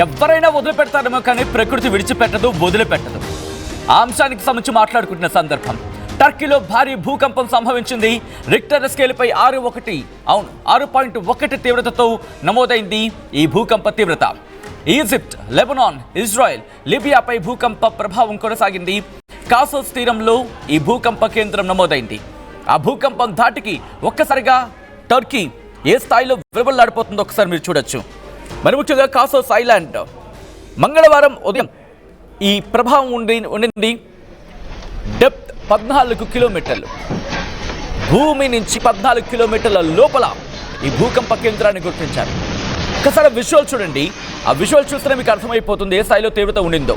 ఎవరైనా వదిలిపెడతారేమో కానీ ప్రకృతి విడిచిపెట్టదు, వదిలిపెట్టదు. ఆ అంశానికి సంబంధించి మాట్లాడుకుంటున్న సందర్భం టర్కీలో భారీ భూకంపం సంభవించింది. రిక్టర్ స్కేల్పై 6.1 తీవ్రతతో నమోదైంది ఈ భూకంప తీవ్రత. ఈజిప్ట్, లెబనాన్, ఇజ్రాయెల్, లిబియాపై భూకంప ప్రభావం కొనసాగింది. కాసోస్ తీరంలో ఈ భూకంప కేంద్రం నమోదైంది. ఆ భూకంపం ధాటికి ఒక్కసారిగా టర్కీ ఏ స్థాయిలో విరవల్లాడిపోతుందో ఒకసారి మీరు చూడొచ్చు. మరి ముఖ్యంగా కాసోస్ ఐలాండ్ మంగళవారం ఉదయం ఈ ప్రభావం ఉండింది. డెప్త్ 14 కిలోమీటర్లు, భూమి నుంచి 14 కిలోమీటర్ల లోపల ఈ భూకంప కేంద్రాన్ని గుర్తించారు. ఒకసారి విజువల్ చూడండి. ఆ విజువల్ చూస్తేనే మీకు అర్థమైపోతుంది ఏ స్థాయిలో తీవ్రత ఉండిందో.